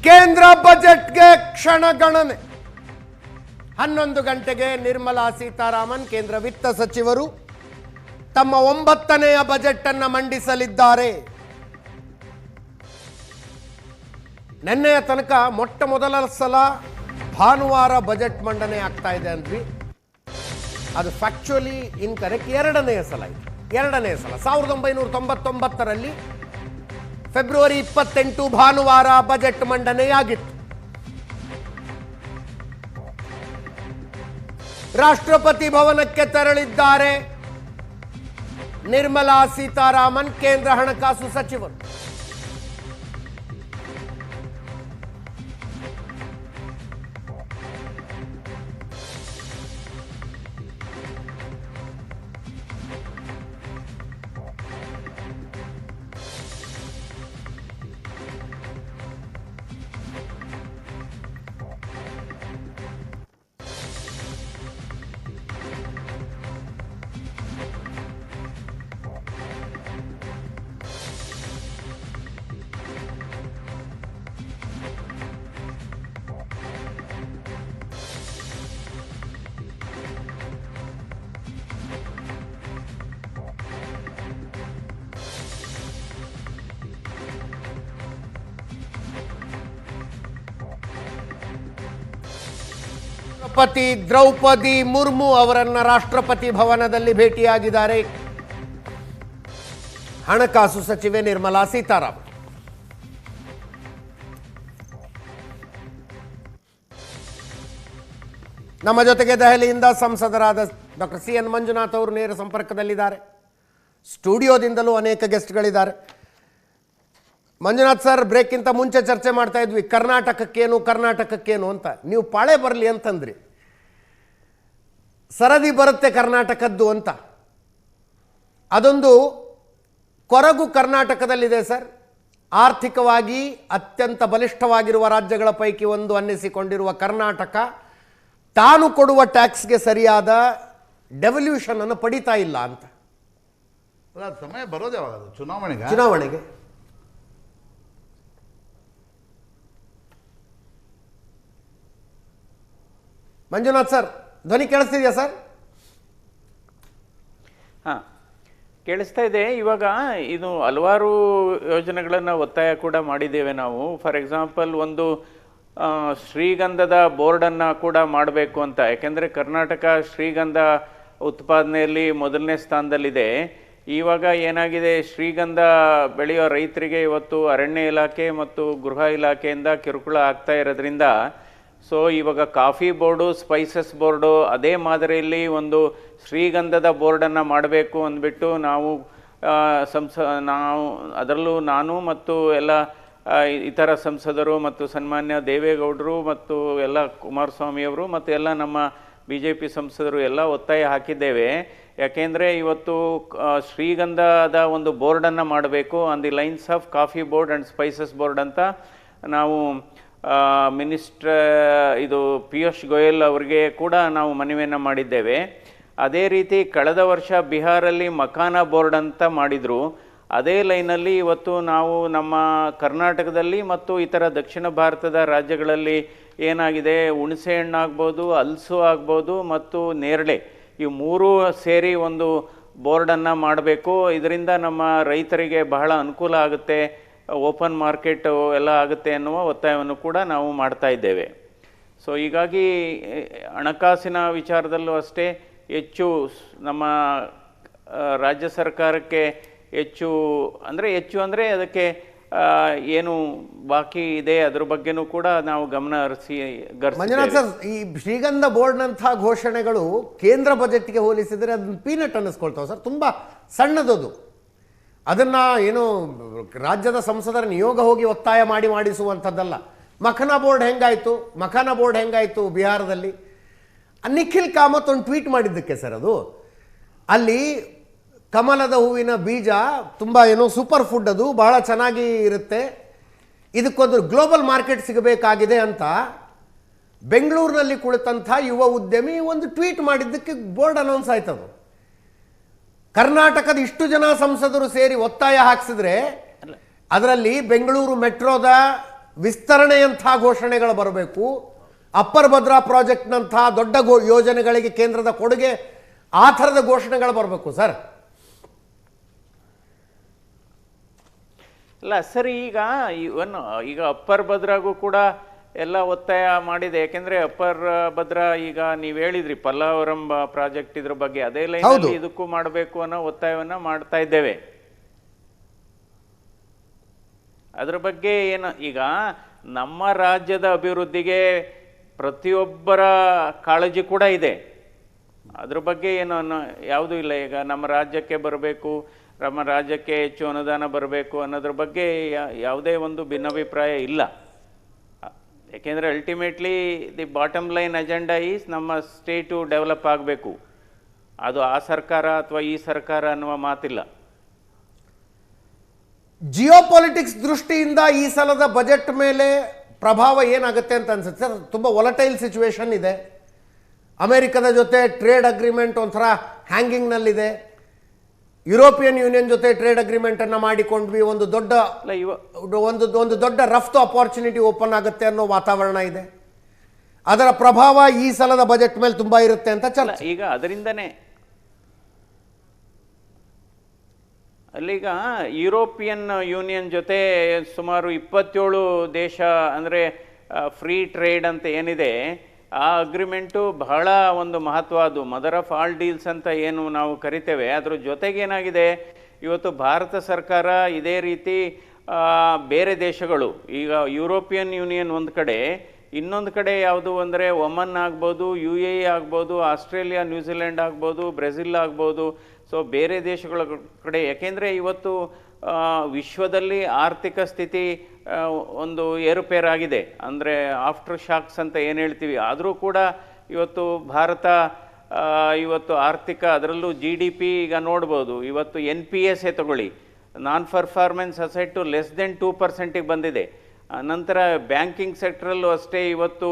ಕೇಂದ್ರ ಬಜೆಟ್ಗೆ ಕ್ಷಣಗಣನೆ 11 ಗಂಟೆಗೆ ನಿರ್ಮಲಾ ಸೀತಾರಾಮನ್ ಕೇಂದ್ರ ವಿತ್ತ ಸಚಿವರು ತಮ್ಮ 9ನೇ ಬಜೆಟ್ ಅನ್ನು ಮಂಡಿಸಲಿದ್ದಾರೆ. ನಿನ್ನೆಯ ತನಕ ಮೊಟ್ಟ ಮೊದಲ ಸಲ ಭಾನುವಾರ ಬಜೆಟ್ ಮಂಡನೆ ಆಗ್ತಾ ಇದೆ ಅಂದ್ವಿ. ಅದು ಫ್ಯಾಕ್ಚುಲಿ ಇನ್ಕರೆಕ್ಟ್. ಎರಡನೆಯ ಸಲ 1999ರಲ್ಲಿ ಫೆಬ್ರವರಿ 28 ಭಾನುವಾರ ಬಜೆಟ್ ಮಂಡನೆಯಾಗಿತ್ತು. ರಾಷ್ಟ್ರಪತಿ ಭವನಕ್ಕೆ ತೆರಳಿದ್ದಾರೆ ನಿರ್ಮಲಾ ಸೀತಾರಾಮನ್ ಕೇಂದ್ರ ಹಣಕಾಸು ಸಚಿವರು. ರಾಷ್ಟ್ರಪತಿ ದ್ರೌಪದಿ ಮುರ್ಮು ಅವರನ್ನ ರಾಷ್ಟ್ರಪತಿ ಭವನದಲ್ಲಿ ಭೇಟಿಯಾಗಿದ್ದಾರೆ ಹಣಕಾಸು ಸಚಿವೆ ನಿರ್ಮಲಾ ಸೀತಾರಾಮನ್. ನಮ್ಮ ಜೊತೆಗೆ ದೆಹಲಿಯಿಂದ ಸಂಸದರಾದ ಡಾಕ್ಟರ್ ಸಿ ಎನ್ ಮಂಜುನಾಥ್ ಅವರು ನೇರ ಸಂಪರ್ಕದಲ್ಲಿದ್ದಾರೆ. ಸ್ಟುಡಿಯೋದಿಂದಲೂ ಅನೇಕ ಗೆಸ್ಟ್ಗಳಿದ್ದಾರೆ. ಮಂಜುನಾಥ್ ಸರ್, ಬ್ರೇಕ್ಗಿಂತ ಮುಂಚೆ ಚರ್ಚೆ ಮಾಡ್ತಾ ಇದ್ವಿ ಕರ್ನಾಟಕಕ್ಕೇನು ಅಂತ. ನೀವು ಪಾಳೆ ಬರಲಿ ಅಂತಂದ್ರಿ, ಸರದಿ ಬರುತ್ತೆ ಕರ್ನಾಟಕದ್ದು ಅಂತ. ಅದೊಂದು ಕೊರಗು ಕರ್ನಾಟಕದಲ್ಲಿದೆ ಸರ್. ಆರ್ಥಿಕವಾಗಿ ಅತ್ಯಂತ ಬಲಿಷ್ಠವಾಗಿರುವ ರಾಜ್ಯಗಳ ಪೈಕಿ ಒಂದು ಅನ್ನಿಸಿಕೊಂಡಿರುವ ಕರ್ನಾಟಕ ತಾನು ಕೊಡುವ ಟ್ಯಾಕ್ಸ್ಗೆ ಸರಿಯಾದ ಡೆವಲ್ಯೂಷನ್ ಅನ್ನು ಪಡಿತಾ ಇಲ್ಲ ಅಂತ. ಸಮಯ ಬರೋದು ಯಾವಾಗ? ಚುನಾವಣೆಗೆ ಮಂಜುನಾಥ್ ಸರ್, ಧ್ವನಿ ಕೇಳಿಸ್ತಿದೆಯಾ ಸರ್? ಕೇಳಿಸ್ತಾ ಇದೆ. ಇವಾಗ ಇದು ಹಲವಾರು ಯೋಜನೆಗಳನ್ನು ಒತ್ತಾಯ ಕೂಡ ಮಾಡಿದ್ದೇವೆ ನಾವು. ಫಾರ್ ಎಕ್ಸಾಂಪಲ್, ಒಂದು ಶ್ರೀಗಂಧದ ಬೋರ್ಡನ್ನು ಕೂಡ ಮಾಡಬೇಕು ಅಂತ. ಯಾಕೆಂದರೆ ಕರ್ನಾಟಕ ಶ್ರೀಗಂಧ ಉತ್ಪಾದನೆಯಲ್ಲಿ ಮೊದಲನೇ ಸ್ಥಾನದಲ್ಲಿದೆ. ಇವಾಗ ಏನಾಗಿದೆ, ಶ್ರೀಗಂಧ ಬೆಳೆಯೋ ರೈತರಿಗೆ ಇವತ್ತು ಅರಣ್ಯ ಇಲಾಖೆ ಮತ್ತು ಗೃಹ ಇಲಾಖೆಯಿಂದ ಕಿರುಕುಳ ಆಗ್ತಾ ಇರೋದ್ರಿಂದ ಸೊ ಇವಾಗ ಕಾಫಿ ಬೋರ್ಡು, ಸ್ಪೈಸಸ್ ಬೋರ್ಡು ಅದೇ ಮಾದರಿಯಲ್ಲಿ ಒಂದು ಶ್ರೀಗಂಧದ ಬೋರ್ಡನ್ನು ಮಾಡಬೇಕು ಅಂದ್ಬಿಟ್ಟು ನಾವು ಅದರಲ್ಲೂ ನಾನು ಮತ್ತು ಎಲ್ಲ ಇತರ ಸಂಸದರು ಮತ್ತು ಸನ್ಮಾನ್ಯ ದೇವೇಗೌಡರು ಮತ್ತು ಎಲ್ಲ ಕುಮಾರಸ್ವಾಮಿಯವರು ಮತ್ತು ಎಲ್ಲ ನಮ್ಮ BJP ಸಂಸದರು ಎಲ್ಲ ಒತ್ತಾಯ ಹಾಕಿದ್ದೇವೆ. ಯಾಕೆಂದರೆ ಇವತ್ತು ಶ್ರೀಗಂಧದ ಒಂದು ಬೋರ್ಡನ್ನು ಮಾಡಬೇಕು on the lines of coffee board and spices board ಅಂತ ನಾವು ಇದು ಪಿಯೂಷ್ ಗೋಯಲ್ ಅವರಿಗೆ ಕೂಡ ನಾವು ಮನವಿಯನ್ನು ಮಾಡಿದ್ದೇವೆ. ಅದೇ ರೀತಿ ಕಳೆದ ವರ್ಷ ಬಿಹಾರಲ್ಲಿ ಮಕಾನ ಬೋರ್ಡ್ ಅಂತ ಮಾಡಿದರು. ಅದೇ ಲೈನಲ್ಲಿ ಇವತ್ತು ನಾವು ನಮ್ಮ ಕರ್ನಾಟಕದಲ್ಲಿ ಮತ್ತು ಇತರ ದಕ್ಷಿಣ ಭಾರತದ ರಾಜ್ಯಗಳಲ್ಲಿ ಏನಾಗಿದೆ, ಹುಣಸೆ ಹಣ್ಣು ಆಗ್ಬೋದು, ಹಲಸು ಆಗ್ಬೋದು ಮತ್ತು ನೇರಳೆ, ಈ ಮೂರೂ ಸೇರಿ ಒಂದು ಬೋರ್ಡನ್ನು ಮಾಡಬೇಕು. ಇದರಿಂದ ನಮ್ಮ ರೈತರಿಗೆ ಬಹಳ ಅನುಕೂಲ ಆಗುತ್ತೆ, ಓಪನ್ ಮಾರ್ಕೆಟ್ ಎಲ್ಲ ಆಗುತ್ತೆ ಅನ್ನುವ ಒತ್ತಾಯವನ್ನು ಕೂಡ ನಾವು ಮಾಡ್ತಾ ಇದ್ದೇವೆ. ಸೊ ಹೀಗಾಗಿ ಹಣಕಾಸಿನ ವಿಚಾರದಲ್ಲೂ ಅಷ್ಟೇ ಹೆಚ್ಚು ನಮ್ಮ ರಾಜ್ಯ ಸರ್ಕಾರಕ್ಕೆ ಹೆಚ್ಚು ಅಂದರೆ ಅದಕ್ಕೆ ಏನು ಬಾಕಿ ಇದೆ ಅದ್ರ ಬಗ್ಗೆನೂ ಕೂಡ ನಾವು ಗಮನ ಹರಿಸಿ. ಮಂಜುನಾಥ್ ಸರ್, ಈ ಶ್ರೀಗಂಧ ಬೋರ್ಡ್ನಂತಹ ಘೋಷಣೆಗಳು ಕೇಂದ್ರ ಬಜೆಟ್ಗೆ ಹೋಲಿಸಿದರೆ ಅದನ್ನ ಪೀನಟ್ ಅನ್ನಿಸ್ಕೊಳ್ತಾವೆ ಸರ್. ತುಂಬ ಸಣ್ಣದದು. ಅದನ್ನು ಏನು ರಾಜ್ಯದ ಸಂಸದರ ನಿಯೋಗ ಹೋಗಿ ಒತ್ತಾಯ ಮಾಡಿಸುವಂಥದ್ದಲ್ಲ. ಮಖಾನ ಬೋರ್ಡ್ ಹೆಂಗಾಯಿತು ಬಿಹಾರದಲ್ಲಿ? ನಿಖಿಲ್ ಕಾಮತ್ ಒಂದು ಟ್ವೀಟ್ ಮಾಡಿದ್ದಕ್ಕೆ ಸರ್, ಅದು ಅಲ್ಲಿ ಕಮಲದ ಹೂವಿನ ಬೀಜ ತುಂಬ ಸೂಪರ್ ಫುಡ್, ಅದು ಬಹಳ ಚೆನ್ನಾಗಿ ಇರುತ್ತೆ, ಇದಕ್ಕೊಂದು ಗ್ಲೋಬಲ್ ಮಾರ್ಕೆಟ್ ಸಿಗಬೇಕಾಗಿದೆ ಅಂತ ಬೆಂಗಳೂರಿನಲ್ಲಿ ಕುಳಿತಂಥ ಯುವ ಉದ್ಯಮಿ ಒಂದು ಟ್ವೀಟ್ ಮಾಡಿದ್ದಕ್ಕೆ ಬೋರ್ಡ್ ಅನೌನ್ಸ್ ಆಯ್ತದು. ಕರ್ನಾಟಕದ ಇಷ್ಟು ಜನ ಸಂಸದರು ಸೇರಿ ಒತ್ತಾಯ ಹಾಕಿಸಿದ್ರೆ ಅದರಲ್ಲಿ ಬೆಂಗಳೂರು ಮೆಟ್ರೋದ ವಿಸ್ತರಣೆಯಂಥ ಘೋಷಣೆಗಳು ಬರಬೇಕು. ಅಪ್ಪರ್ ಭದ್ರಾ ಪ್ರಾಜೆಕ್ಟ್ನಂಥ ದೊಡ್ಡ ಯೋಜನೆಗಳಿಗೆ ಕೇಂದ್ರದ ಕೊಡುಗೆ, ಆ ಥರದ ಘೋಷಣೆಗಳು ಬರಬೇಕು ಸರ್. ಅಲ್ಲ ಸರ್, ಈಗ ಅಪ್ಪರ್ ಭದ್ರಾಗೂ ಕೂಡ ಎಲ್ಲ ಒತ್ತಾಯ ಮಾಡಿದೆ. ಯಾಕೆಂದ್ರೆ ಅಪ್ಪರ್ ಭದ್ರಾ ಈಗ ನೀವು ಹೇಳಿದ್ರಿ ಪಲ್ಲವರಂ ಪ್ರಾಜೆಕ್ಟ್ ಇದ್ರ ಬಗ್ಗೆ, ಅದೇ ಲೈನಲ್ಲಿ ಇದಕ್ಕೂ ಮಾಡಬೇಕು ಅನ್ನೋ ಒತ್ತಾಯವನ್ನ ಮಾಡ್ತಾ ಇದ್ದೇವೆ. ಅದ್ರ ಬಗ್ಗೆ ಏನು, ಈಗ ನಮ್ಮ ರಾಜ್ಯದ ಅಭಿವೃದ್ಧಿಗೆ ಪ್ರತಿಯೊಬ್ಬರ ಕಾಳಜಿ ಕೂಡ ಇದೆ. ಅದ್ರ ಬಗ್ಗೆ ಏನು ಯಾವುದೂ ಇಲ್ಲ. ಈಗ ನಮ್ಮ ರಾಜ್ಯಕ್ಕೆ ಬರಬೇಕು, ನಮ್ಮ ರಾಜ್ಯಕ್ಕೆ ಹೆಚ್ಚು ಅನುದಾನ ಬರಬೇಕು ಅನ್ನೋದ್ರ ಬಗ್ಗೆ ಯಾವುದೇ ಒಂದು ಭಿನ್ನಾಭಿಪ್ರಾಯ ಇಲ್ಲ. ಯಾಕೆಂದರೆ ultimately the bottom line agenda is ನಮ್ಮ ಸ್ಟೇಟು ಡೆವಲಪ್ ಆಗಬೇಕು. ಅದು ಆ ಸರ್ಕಾರ ಅಥವಾ ಈ ಸರ್ಕಾರ ಅನ್ನುವ ಮಾತಿಲ್ಲ. ಜಿಯೋಪಾಲಿಟಿಕ್ಸ್ ದೃಷ್ಟಿಯಿಂದ ಈ ಸಲದ ಬಜೆಟ್ ಮೇಲೆ ಪ್ರಭಾವ ಏನಾಗುತ್ತೆ ಅಂತ ಅನ್ಸುತ್ತೆ ಸರ್? ತುಂಬ ವೊಲಟೈಲ್ ಸಿಚುವೇಶನ್ ಇದೆ. ಅಮೆರಿಕದ ಜೊತೆ ಟ್ರೇಡ್ ಅಗ್ರಿಮೆಂಟ್ ಒಂಥರ ಹ್ಯಾಂಗಿಂಗ್ನಲ್ಲಿದೆ. ಯುರೋಪಿಯನ್ ಯೂನಿಯನ್ ಜೊತೆ ಟ್ರೇಡ್ ಅಗ್ರಿಮೆಂಟನ್ನು ಮಾಡಿಕೊಂಡ್ವಿ, ಒಂದು ದೊಡ್ಡ ರಫ್ತು ಅಪಾರ್ಚುನಿಟಿ ಓಪನ್ ಆಗುತ್ತೆ ಅನ್ನೋ ವಾತಾವರಣ ಇದೆ. ಅದರ ಪ್ರಭಾವ ಈ ಸಲದ ಬಜೆಟ್ ಮೇಲೆ ತುಂಬ ಇರುತ್ತೆ ಅಂತ ಚರ್ಚೆ. ಈಗ ಅದರಿಂದನೇ ಅಲ್ಲೀಗ ಯುರೋಪಿಯನ್ ಯೂನಿಯನ್ ಜೊತೆ ಸುಮಾರು 27 ದೇಶ, ಅಂದರೆ ಫ್ರೀ ಟ್ರೇಡ್ ಅಂತ ಏನಿದೆ, ಆ ಅಗ್ರಿಮೆಂಟು ಬಹಳ ಒಂದು ಮಹತ್ವದ್ದು, ಮದರ್ ಆಫ್ ಆಲ್ ಡೀಲ್ಸ್ ಅಂತ ಏನು ನಾವು ಕರಿತೇವೆ. ಅದ್ರ ಜೊತೆಗೇನಾಗಿದೆ, ಇವತ್ತು ಭಾರತ ಸರ್ಕಾರ ಇದೇ ರೀತಿ ಬೇರೆ ದೇಶಗಳು, ಈಗ ಯುರೋಪಿಯನ್ ಯೂನಿಯನ್ ಒಂದು ಕಡೆ, ಇನ್ನೊಂದು ಕಡೆ ಯಾವುದು ಅಂದರೆ ಒಮನ್ ಆಗ್ಬೋದು, UAE ಆಗ್ಬೋದು, ಆಸ್ಟ್ರೇಲಿಯಾ, ನ್ಯೂಜಿಲೆಂಡ್ ಆಗ್ಬೋದು, ಬ್ರೆಜಿಲ್ ಆಗ್ಬೋದು, ಸೊ ಬೇರೆ ದೇಶಗಳ ಕಡೆ. ಯಾಕೆಂದರೆ ಇವತ್ತು ವಿಶ್ವದಲ್ಲಿ ಆರ್ಥಿಕ ಸ್ಥಿತಿ ಒಂದು ಏರುಪೇರಾಗಿದೆ, ಅಂದರೆ ಆಫ್ಟರ್ ಶಾಕ್ಸ್ ಅಂತ ಏನು ಹೇಳ್ತೀವಿ. ಆದರೂ ಕೂಡ ಇವತ್ತು ಭಾರತ ಇವತ್ತು ಆರ್ಥಿಕ, ಅದರಲ್ಲೂ GDP ಈಗ ನೋಡ್ಬೋದು. ಇವತ್ತು NPS ತಗೊಳ್ಳಿ, non performance asset to less than 2% ಬಂದಿದೆ. ನಂತರ ಬ್ಯಾಂಕಿಂಗ್ ಸೆಕ್ಟ್ರಲ್ಲೂ ಅಷ್ಟೇ ಇವತ್ತು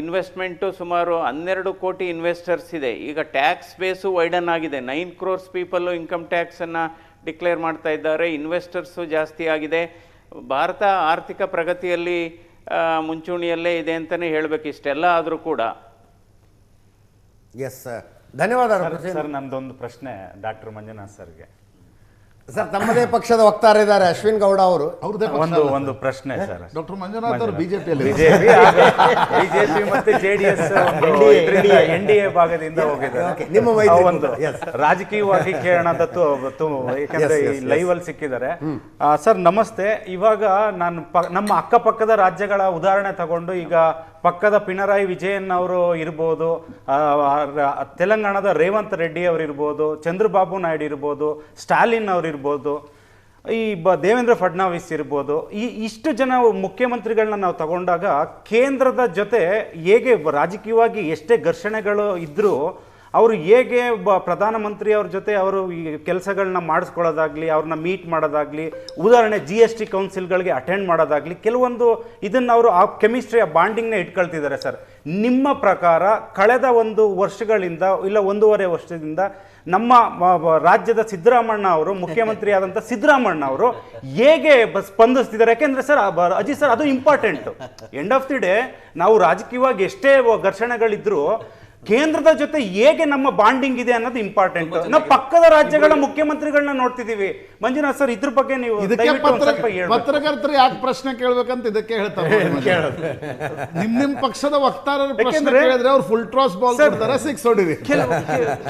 ಇನ್ವೆಸ್ಟ್ಮೆಂಟು ಸುಮಾರು 12 ಕೋಟಿ ಇನ್ವೆಸ್ಟರ್ಸ್ ಇದೆ. ಈಗ ಟ್ಯಾಕ್ಸ್ ಬೇಸು ವೈಡನ್ ಆಗಿದೆ. 9 crores ಪೀಪಲ್ಲು ಇನ್ಕಮ್ ಟ್ಯಾಕ್ಸನ್ನು ಡಿಕ್ಲೇರ್ ಮಾಡ್ತಾ ಇದ್ದಾರೆ. ಇನ್ವೆಸ್ಟರ್ಸು ಜಾಸ್ತಿ ಆಗಿದೆ. ಭಾರತ ಆರ್ಥಿಕ ಪ್ರಗತಿಯಲ್ಲಿ ಮುಂಚೂಣಿಯಲ್ಲೇ ಇದೆ ಅಂತಲೇ ಹೇಳಬೇಕು. ಇಷ್ಟೆಲ್ಲ ಆದರೂ ಕೂಡ. ಎಸ್ ಸರ್, ಧನ್ಯವಾದ ಸರ್. ನಮ್ದೊಂದು ಪ್ರಶ್ನೆ ಡಾಕ್ಟರ್ ಮಂಜುನಾಥ್ ಸರ್ಗೆ. ಸರ್, ತಮ್ಮದೇ ಪಕ್ಷದ ವಕ್ತಾರ ಇದ್ದಾರೆ ಅಶ್ವಿನ್ ಗೌಡ ಅವರು. ಒಂದು ಪ್ರಶ್ನೆ ಸರ್. ಡಾಕ್ಟರ್ ಮಂಜುನಾಥ್ ಅವರು ಬಿಜೆಪಿ ಮತ್ತೆ JDS NDA ಭಾಗದಿಂದ ಹೋಗಿದ್ದಾರೆ. ಒಂದು ರಾಜಕೀಯವಾಗಿ ಕೇಳೋಣ, ಯಾಕಂದ್ರೆ ಲೈವ್ ಅಲ್ಲಿ ಸಿಕ್ಕಿದ್ದಾರೆ. ಸರ್ ನಮಸ್ತೆ. ಇವಾಗ ನಾನು ನಮ್ಮ ಅಕ್ಕಪಕ್ಕದ ರಾಜ್ಯಗಳ ಉದಾಹರಣೆ ತಗೊಂಡು, ಈಗ ಪಕ್ಕದ ಪಿಣರಾಯಿ ವಿಜಯನ್ ಅವರು ಇರ್ಬೋದು, ತೆಲಂಗಾಣದ ರೇವಂತ್ ರೆಡ್ಡಿ ಅವರು ಇರ್ಬೋದು, ಚಂದ್ರಬಾಬು ನಾಯ್ಡು ಇರ್ಬೋದು, ಸ್ಟಾಲಿನ್ ಅವರು ಇರ್ಬೋದು, ಈ ದೇವೇಂದ್ರ ಫಡ್ನವೀಸ್ ಇರ್ಬೋದು. ಇಷ್ಟು ಜನ ಮುಖ್ಯಮಂತ್ರಿಗಳನ್ನ ನಾವು ತಗೊಂಡಾಗ ಕೇಂದ್ರದ ಜೊತೆ ಹೇಗೆ ರಾಜಕೀಯವಾಗಿ ಎಷ್ಟೇ ಘರ್ಷಣೆಗಳು ಇದ್ದರೂ ಅವರು ಹೇಗೆ ಪ್ರಧಾನಮಂತ್ರಿ ಅವ್ರ ಜೊತೆ ಅವರು ಈ ಕೆಲಸಗಳನ್ನ ಮಾಡಿಸ್ಕೊಳ್ಳೋದಾಗ್ಲಿ, ಅವ್ರನ್ನ ಮೀಟ್ ಮಾಡೋದಾಗ್ಲಿ, ಉದಾಹರಣೆ GST ಕೌನ್ಸಿಲ್ಗಳಿಗೆ ಅಟೆಂಡ್ ಮಾಡೋದಾಗ್ಲಿ, ಕೆಲವೊಂದು ಇದನ್ನು ಅವರು ಆ ಕೆಮಿಸ್ಟ್ರಿ, ಆ ಬಾಂಡಿಂಗ್ನ ಇಟ್ಕೊಳ್ತಿದ್ದಾರೆ. ಸರ್, ನಿಮ್ಮ ಪ್ರಕಾರ ಕಳೆದ ಒಂದು ವರ್ಷಗಳಿಂದ ಇಲ್ಲ 1.5 ವರ್ಷದಿಂದ ನಮ್ಮ ರಾಜ್ಯದ ಸಿದ್ದರಾಮಣ್ಣ ಅವರು, ಮುಖ್ಯಮಂತ್ರಿ ಆದಂಥ ಸಿದ್ದರಾಮಣ್ಣ ಅವರು ಹೇಗೆ ಸ್ಪಂದಿಸ್ತಿದ್ದಾರೆ? ಯಾಕೆಂದ್ರೆ ಸರ್ ಅಜಿ ಸರ್, ಅದು important. End of the day ನಾವು ರಾಜಕೀಯವಾಗಿ ಎಷ್ಟೇ ಘರ್ಷಣೆಗಳಿದ್ರು ಕೇಂದ್ರದ ಜೊತೆ ಹೇಗೆ ನಮ್ಮ ಬಾಂಡಿಂಗ್ ಇದೆ ಅನ್ನೋದು ಇಂಪಾರ್ಟೆಂಟ್. ನಾವು ಪಕ್ಕದ ರಾಜ್ಯಗಳ ಮುಖ್ಯಮಂತ್ರಿಗಳನ್ನ ನೋಡ್ತಿದೀವಿ. ಮಂಜುನಾಥ್ ಸರ್, ಇದ್ರ ಬಗ್ಗೆ ನೀವು ಪತ್ರಕರ್ತರು ಯಾಕೆ ಪ್ರಶ್ನೆ ಕೇಳ್ಬೇಕಂತ ಇದಕ್ಕೆ ಹೇಳ್ತಾರೆ. ನಿಮ್ ಪಕ್ಷದ ವಕ್ತಾರರ ಪ್ರಶ್ನೆ ಕೇಳಿದ್ರೆ ಅವ್ರು ಫುಲ್ ಟ್ರಾಸ್ ಬಾಲ್ ಕೊಡ್ತಾರೆ, 6 ಹೊಡಿರಿ.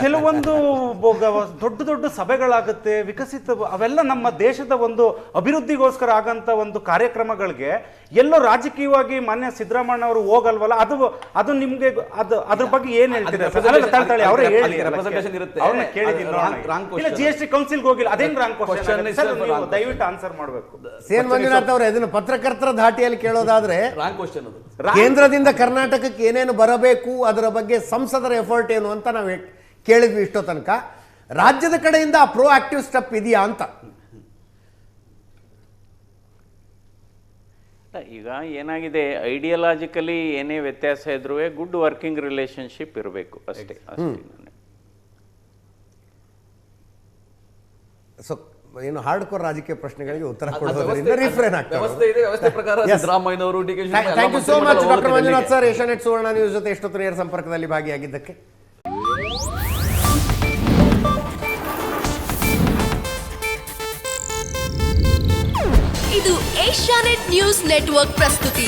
ಕೆಲವೊಂದು ದೊಡ್ಡ ಸಭೆಗಳಾಗುತ್ತೆ, ವಿಕಸಿತ, ಅವೆಲ್ಲ ನಮ್ಮ ದೇಶದ ಒಂದು ಅಭಿವೃದ್ಧಿಗೋಸ್ಕರ ಆಗಂತ ಒಂದು ಕಾರ್ಯಕ್ರಮಗಳಿಗೆ ಎಲ್ಲೋ ರಾಜಕೀಯವಾಗಿ ಮಾನ್ಯ ಸಿದ್ದರಾಮಣ್ಣ ಅವರು ಹೋಗಲ್ವಲ್ಲ, ಅದು ನಿಮ್ಗೆ ಅದ್ರ ಬಗ್ಗೆ ಏನ್ ಹೇಳ್ತೀರಾ? GST ಕೌನ್ಸಿಲ್ ಹೋಗಿಲ್ಲ, ಅದೇನ್ ರಾಂಗ್ ಕ್ವಶ್ಚನ್? ದಯವಿಟ್ಟು ಆನ್ಸರ್ ಮಾಡಬೇಕು. ಸೇನ್ ಮಂಜುನಾಥ್ ಅವರೇ, ಇದನ್ನು ಪತ್ರಕರ್ತರ ಧಾಟಿಯಲ್ಲಿ ಕೇಳೋದಾದ್ರೆ, ಕೇಂದ್ರದಿಂದ ಕರ್ನಾಟಕಕ್ಕೆ ಏನೇನು ಬರಬೇಕು ಅದರ ಬಗ್ಗೆ ಸಂಸದರ ಎಫರ್ಟ್ ಏನು ಅಂತ ನಾವು ಕೇಳಿದ್ವಿ ಇಷ್ಟೋ ತನಕ. ರಾಜ್ಯದ ಕಡೆಯಿಂದ ಪ್ರೋ ಆಕ್ಟಿವ್ ಸ್ಟೆಪ್ ಇದೆಯಾ ಅಂತ. ಈಗ ಏನಾಗಿದೆ, ಐಡಿಯಾಲಜಿಕಲಿ ಏನೇ ವ್ಯತ್ಯಾಸ ಇದ್ರೂ ಗುಡ್ ವರ್ಕಿಂಗ್ ರಿಲೇಶನ್ಶಿಪ್ ಇರಬೇಕು ಅಷ್ಟೇ. ಸೊ ಏನು ಹಾರ್ಡ್ ಕೋರ್ ರಾಜಕೀಯ ಪ್ರಶ್ನೆಗಳಿಗೆ ಉತ್ತರ ಕೊಡೋದ್ರಿಂದ ರಿಫ್ರೇನ್ ಆಗ್ತಾರೆ. ವ್ಯವಸ್ಥೆ ಇದೆ, ವ್ಯವಸ್ಥೆ ಪ್ರಕಾರ ಸಿದ್ದರಾಮಯ್ಯನವರು D K thank you so much doctor Manjunath sir, Asianet Suvarna news ಜೊತೆ ಎಷ್ಟೊತ್ತು ನೇರ ಸಂಪರ್ಕದಲ್ಲಿ ಭಾಗಿಯಾಗಿದ್ದಕ್ಕೆ. ಇದು ಏಷ್ಯಾನೆಟ್ ನ್ಯೂಸ್ ನೆಟ್ವರ್ಕ್ ಪ್ರಸ್ತುತಿ.